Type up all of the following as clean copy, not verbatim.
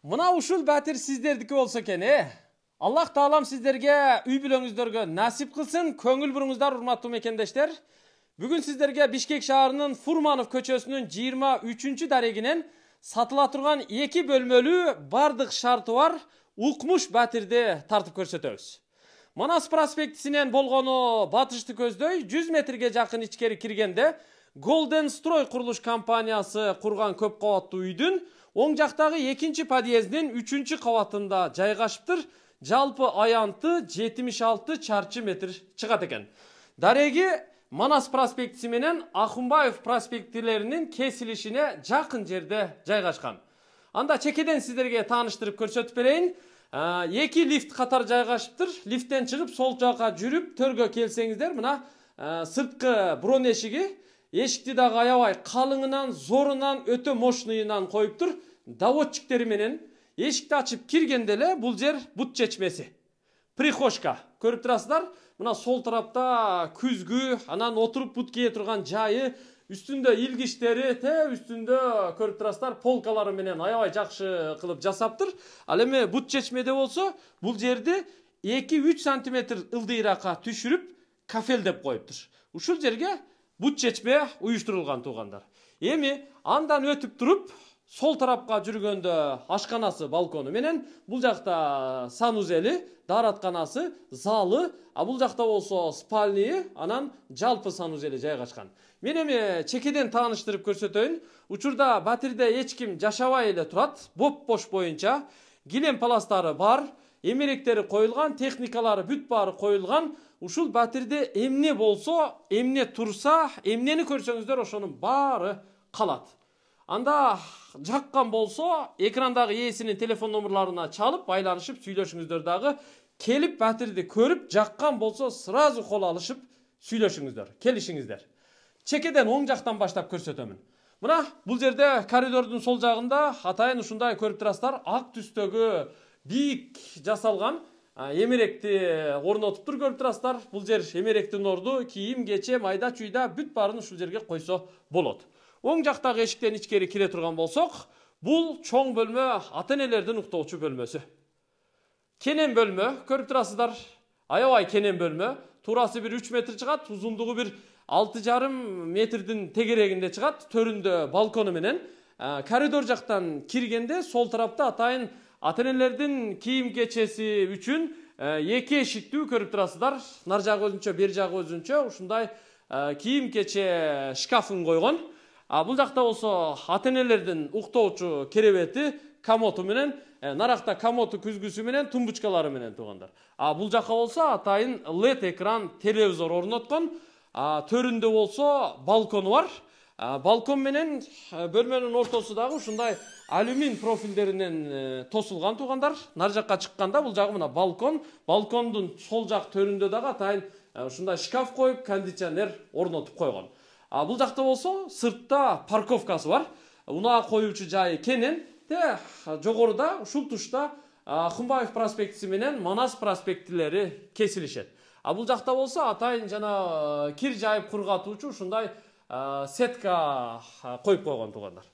Мына ушул бәтир сиздердики болсо экен, Аллах таалам сиздерге үй бүлөңүздөргө насип кылсын. Көңүл буруңуздар, урматтуу мекендештер. Бүгүн сиздерге Бишкек шаарынын Фурманов көчөсүнүн 23-дарегинен сатыла турган 2 бөлмөлүү бардык шарты бар укмуш бәтирди тартып көрсөтөбүз. Манас проспектисинен болгону батышты көздөй 100 метрге жакын ичкери киргенде Golden Stroy курулуш компаниясы курган көп кабаттуу үйдүн оң жактагы 2-чи подъездин 3-чү кабатында жайгашыптыр. Жалпы аянты 76 чарчы метр чыгат экен. Дареги Манас проспектиси менен Акунбаев проспектилеринин кесилишине жакын жерде жайгашкан. Анда чекеден сиздерге тааныштырып көрсөтүп берейин. 2 лифт катар жайгашыптыр. Лифттен чыгып сол жака жүрүп төргө келсеңиздер, мына сырткы брон эшиги, эшикти дагы аябай калыңынан, зорунан, өтө мощныйынан коюптур. Доводчиктери менен эшикти ачып киргенде эле бул жер бут чечмеси. Прихожка. Көрүп турасыздар? Мына сол тарапта күзгү, анан отуруп бут кие турган жайы, үстүндө илгичтери, үстүндө көрүп турасыздар, полкалары менен аябай жакшы кылып жасаптыр. Ал эми бут чечмеде болсо, бул жерди 2-3 сантиметр ылдыйракка түшүрүп кафелдеп коюптур. Ушул жерге бут чечме уюштурулган туугандар. Эми андан өтүп туруп, сол тарапка жүргөндө ашканасы, балкону менен, бул жакта санузели, дааратканасы, залы, а бул жакта болсо спальнийи, анан жалпы санузели жайгашкан. Мен эми чекеден тааныштырып көрсөтөйүн. Учурда батирде эч ким жашабай эле турат. Боп-бош боюнча килем паластары бар, эмеректери коюлган, техникалары бүт баары коюлган. Ушул батирде эмне болсо, эмне турса, эмнени көрсөңүздөр ошонун баары калат. Анда жаккан болсо, экрандагы ээсинин телефон номерларына чалып, байланышып, сүйлөшүңүздөр дагы. Келип батирди көрүп, жаккан болсо, сразу кол алышып, сүйлөшүңүздөр, келишиңиздер. Чекеден оң жактан баштап көрсөтөмүн. Мына бул жерде коридордун сол жагында атайын ушундай көрүп турасыздар, ак түстөгү бийик жасалган эмеректи орнотуптур, көрүп турасыздар. Бул жер эмеректин орду, кийим, кече, майда чүйда бүт баарын ушул жерге койсо болот. Оң жактагы эшиктен ичкери кире турган болсок, бул чоң бөлмө ата-энелердин уктоочу бөлмөсү. Кенен бөлмө, көрүп турасыздар, аябай кенен бөлмө. Турасы бир 3 метр чыгат, узундугу бир 6,5 метрдин тегерегинде чыгат, төрүндө балкону менен. Коридор жактан киргенде сол тарапта атайын ата-энелердин кийим кечеси үчүн 2 эшиктүү көрүп турасыздар. Нар жагы өзүнчө, бер жагы өзүнчө ушундай кийим кече шкафын койгон. Бул жакта болсо ата-энелердин уктоочу керебети, комоту менен, наракта комоту күзгүсү менен, тумбучкалары менен туугандар. Бул жака болсо атайын LED экран телевизор орноткон. Төрүндө болсо балкону бар. Балкон менен бөлмөнүн ортосу дагы ушундай алюмин профилдеринен тосулган туугандар. Нар жакка чыкканда бул жагы мына балкон. Балкондун сол жак төрүндө дагы атайын ушундай шкаф коюп, кондиционер орнотуп койгон. Бул жакта болсо сыртта парковкасы бар. Унаа коюучу жайы кенен. Жогоруда ушул тушта Акунбаев проспектиси менен Манас проспектилери кесилишет. Бул жакта болсо атайын жана кир жайып кургатуучу ушундай сетка коюп койгон туугандар.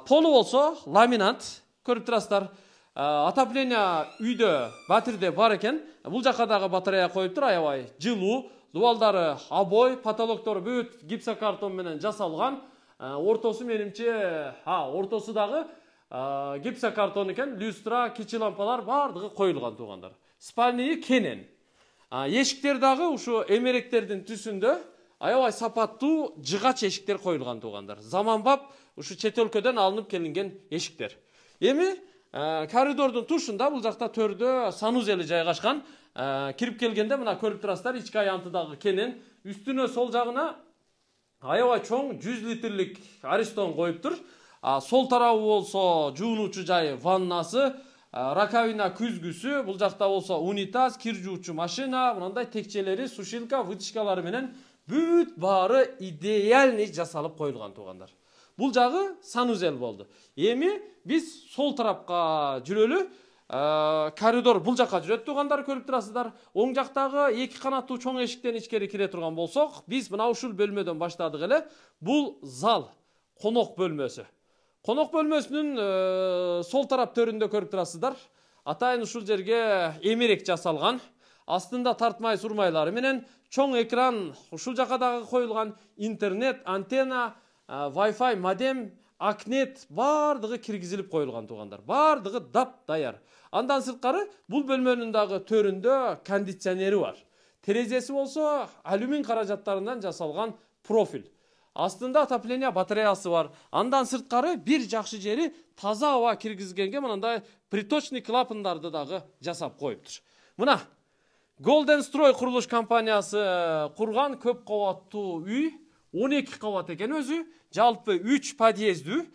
Полу болсо ламинат, көрүп турасыздар. Отопление үйдө, батирде бар экен. Бул жака дагы батарея коюптур, аябай жылуу. Дубалдары обой, потолоктору бүт гипсокартон менен жасалган. Ортосу менимче, ортосу дагы гипсокартон экен. Люстра, кичи лампалар бардыгы коюлган туугандар. Спальнийи кенен. Эшиктер дагы ушу эмеректердин түсүндө аябай сапаттуу жыгач эшиктер коюлган туугандар. Заманбап ушу чет өлкөдөн алынып келинген эшиктер. Эми коридордун тушунда бул жакта төрдө санузели жайгашкан. Кирип келгенде мына көрүп турасыздар, ички аянты дагы кенен. Үстүнө сол жагына аябай чоң 100 литрлик аристон коюптур. Сол тарабы болсо жуунуучу жайы, ваннасы, раковина күзгүсү, бул жакта болсо унитаз, кир жуучу машина, мындай текчелери, сушилка, вытяжкалары менен бүт баары идеальный жасалып коюлган туугандар. Бул жагы санузел болду. Эми биз сол тарапка жүрөлү. Коридор бул жака жүрөт туугандар, көрүп турасыздар. Оң жактагы 2 канаттуу чоң эшиктен ичкери кире турган болсок, биз мына ушул бөлмөдөн баштадык эле. Бул зал, конок бөлмөсү. Конок бөлмөсүнүн сол тарап төрүндө көрүп турасыздар. Атайын ушул жерге эмерек жасалган. Астында тартмай сурмайлары менен чоң экран, ушул жака дагы коюлган интернет, антенна, Wi-Fi модем, акнет бардыгы киргизилип коюлган туугандар. Бардыгы дап даяр. Андан сырткары бул бөлмөнүн дагы төрүндө кондиционери бар. Терезеси болсо алюмин каражаттарынан жасалган профиль. Астында отопление батареясы бар. Андан сырткары бир жакшы жери таза аба киргизгенге мындай приточный клапандарды дагы жасап коюптур. Мына Golden Stroy курулуш компаниясы курган көп кабаттуу үй, 12 кабат экен өзү, жалпы 3 подъездүү.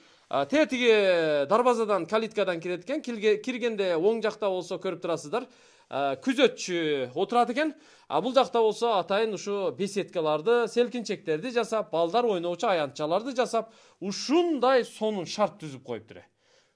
Тетиги дарбазадан, калиткадан кирет экен. Киргенде оң жакта болсо көрүп турасыздар, күзөтчү отурат экен. Бул жакта болсо атайын ушу беседкаларды, селкинчектерди жасап, балдар ойноочу аянтчаларды жасап, ушундай сонун шарт түзүп коюптур.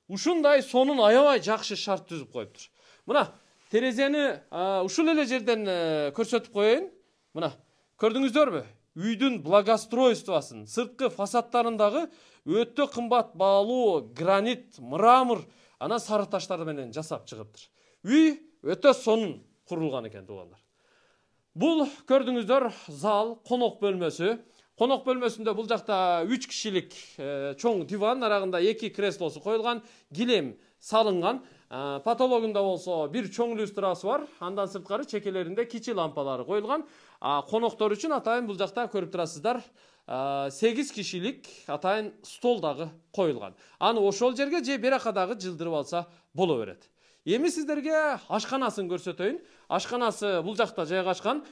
Ушундай сонун аябай жакшы шарт түзүп коюптур. Мына терезени ушул эле жерден көрсөтүп коеюн. Мына көрдүңүздөрбү? Үйдүн благоустройствосын, сырткы фасадтарындагы өтө кымбат баалуу гранит, мрамор, анан сары таштар менен жасап чыгыптыр. Үй өтө сонун курулган экен туугандар. Бул көрдүңүздөр зал, конок бөлмөсү. Конок бөлмөсүндө бул жакта 3 кишилик чоң диван, арагында 2 креслосу коюлган, килем салынган. Потологунда болсо бир чоң люстрасы бар. Андан сырткары чекелеринде кичи лампалары коюлган. Коноктор үчүн атайын бул жакта көрүп турасыздар, 8 кишилик атайын стол дагы коюлган. Аны ошол жерге же берака дагы жылдырып алса боло берет. Эми сиздерге ашканасын көрсөтөйүн. Ашканасы бул жакта жайгашкан.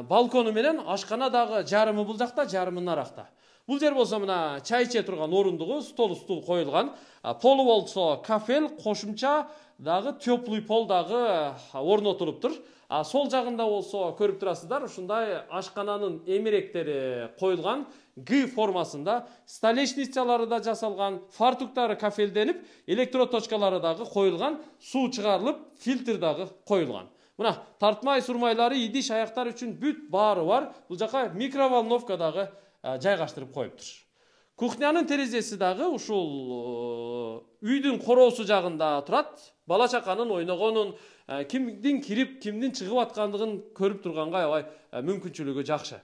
Балкону менен ашкана дагы жарымы бул жакта, жарымы наракта. Бул жер болсо мына чай иче турган орундугу, стул коюлган. Полу болсо кафел, кошумча дагы теплый пол дагы орнотулуптур. Сол жагында болсо көрүп турасыздар, ушундай ашкананын эмеректери коюлган, Г формасында, столешницалары да жасалган, фартуктары кафелденип, электроточкалары дагы коюлган, суу чыгарылып, фильтр дагы коюлган. Мына тартмай сурмайлары, идиш аяктар үчүн бүт баары бар. Бул жака микроволновка дагы жайгаштырып коюптур. Кухнянын терезеси дагы ушул үйдүн короосу жагында турат. Бала чаканын ойногонун, кимдин кирип, кимдин чыгып аткандыгын көрүп турганга аябай мүмкүнчүлүгү жакшы.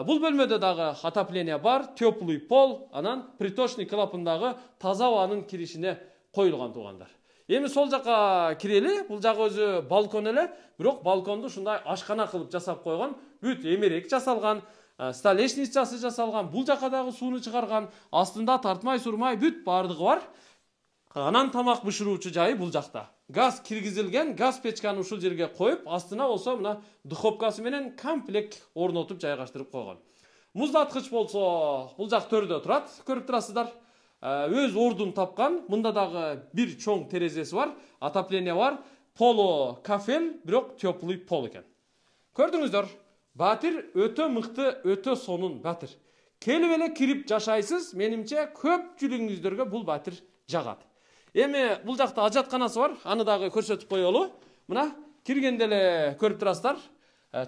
Бул бөлмөдө дагы отопление бар, теплый пол, анан приточный клапандагы таза абанын киришине коюлган туугандар. Эми сол жака кирели, бул жагы өзү балкон эле, бирок балконду ушундай ашкана кылып жасап койгон, бүт эмерек жасалган, столешницасы жасалган, бул жака дагы сууну чыгарган, астында тартмай сурмай бүт бардыгы бар. Анан тамак бышыруучу жайы бул жакта. Газ киргизилген, газ печканы ушул жерге коюп, астына болсо мына духовкасы менен комплект орнотуп жайгаштырып койгон. Муздаткыч болсо бул жак төрдө турат, көрүп турасыздар. Өз ордун тапкан. Мында дагы бир чоң терезеси бар, отопление бар, полу кафел, бирок теплый пол экен. Көрдүңүздөр, батир өтө мыкты, өтө сонун батир. Келип эле кирип жашайсыз, менимче көпчүлүгүңүздөргө бул батир жагат. Эми бул жакта ажатканасы бар, аны дагы көрсөтүп коелу. Мына киргенде эле көрүп турасыздар,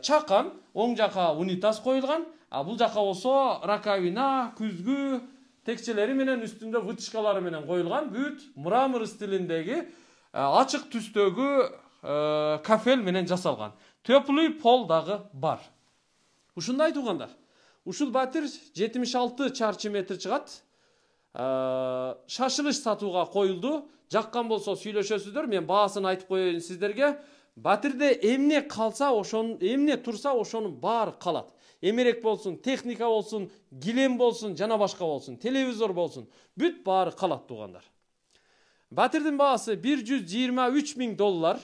чакан, оң жака унитаз коюлган, бул жака болсо раковина, күзгү, текчелери менен үстүндө вытяжкалары менен коюлган, бүт мрамор стилиндеги ачык түстөгү кафел менен жасалган. Теплый пол дагы бар. Ушундай туугандар. Ушул батир 76 чарчы метр чыгат. Шашылыш сатууга коюлду. Жаккан болсо сүйлөшөсүздөр, мен баасын айтып коеюн сиздерге. Батирде эмне калса, эмне турса, ошонун баары калат. Эмерек болсун, техника болсун, килем болсун, жана башка болсун, телевизор болсун, бүт баары калат туугандар. Батирдин баасы $123,000.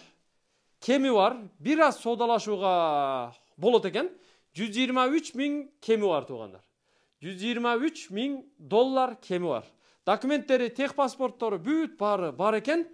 Кеми бар, бир аз соодалашууга болот экен. $123,000 кеми бар туугандар. $123,000 кеми бар. Документтери, техпаспорттору бүт баары бар экен.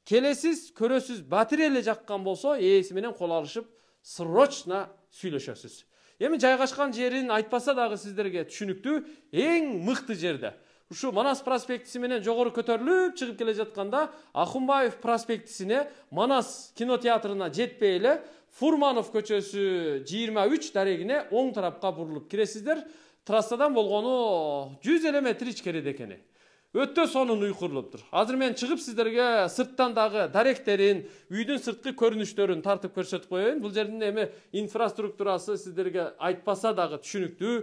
Келесиз, көрөсүз, батир эле жаккан болсо, ээси менен кол алышып, срочно сүйлөшөсүз. Эми жайгашкан жерин айтпаса дагы сиздерге түшүнүктүү, эң мыкты жерде. Ушу Манас проспектиси менен жогору көтөрүлүп чыгып келе жатканда, Ахунбаев проспектисине, Манас кинотеатрына жетпей эле, Фурманов көчөсү 23 дарегине оң тарапка бурулуп киресиздер. Трассадан болгону 100 метр ичкериде экени. Өтө сонун үй курулуптур. Азыр мен чыгып сиздерге сырттан дагы даректерин, үйдүн сырткы көрүнүштөрүн тартып көрсөтүп коеюн. Бул жердин эми инфраструктурасы сиздерге айтпаса дагы түшүнүктүү.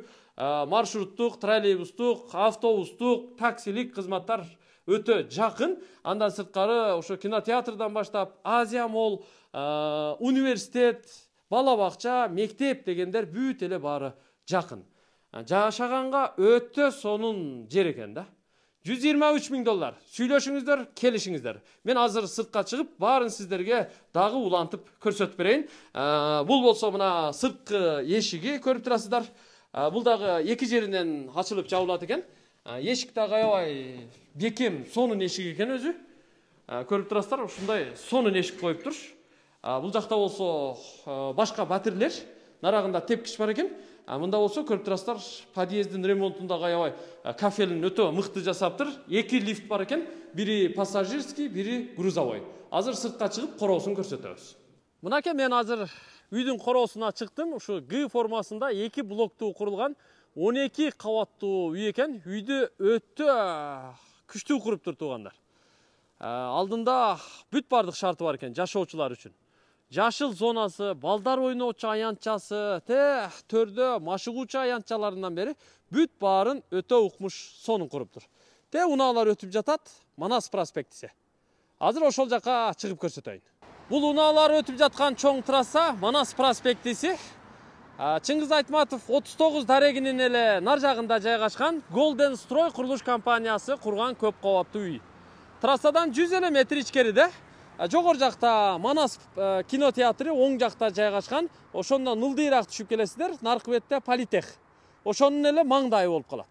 Маршруттук, троллейбустук, автобустук, таксилик кызматтар өтө жакын. Андан сырткары ошо кинотеатрдан баштап Азия Молл, университет, бала бакча, мектеп дегендер бүт эле баары жакын. Жашаганга өтө сонун жер экен да. $123.000. Сүйлөшүңүздөр, келишиңиздер. Мен азыр сыртка чыгып, баарын сиздерге дагы улантып көрсөтүп берейин. Бул болсо мына сырткы эшиги көрүп турасыздар. Бул дагы эки жеринен ачылып жабылат экен. Эшик дагы аябай бекем, сонун эшик экен өзү. Көрүп турасыздар, ушундай сонун эшик коюптур. Бул жакта болсо башка батирлер нарагында тепкич бар экен. Мында болсо көрүп турасыздар, подъездин ремонтунда аябай кафелин өтө мыкты жасаптыр. Эки лифт бар экен, бири пассажирский, бири грузовой. Азыр сыртка чыгып короосун көрсөтөбүз. Мынакей мен азыр үйдүн короосуна чыктым. Ушу Г формасында 2 блоктуу курулган 12 кабаттуу үй экен. Үйдү өтө күчтүү куруптур туугандар. Алдында бүт бардык шарты бар экен жашоочулар үчүн. Жашыл зонасы, балдар ойноочу аянтчасы, төрдө машыгуучу аянтчаларынан бери бүт баарын өтө укмуш сонун куруптур. Унаалар өтүп жатат, Манас проспектиси. Азыр ошол жака чыгып көрсөтөйүн. Бул унаалар өтүп жаткан чоң трасса Манас проспектиси. Чыңгыз Айтматов 39 дарегинин эле нар жагында жайгашкан Golden Stroy курулуш компаниясы курган көп кабаттуу үй. Трассадан 100 метр ичкериде. Жогор жакта Манас кинотеатры, оң жакта жайгашкан. Ошондон ылдыйраак түшүп келесиздер, наркы бетте Политех. Ошонун эле маңдайы болуп калат.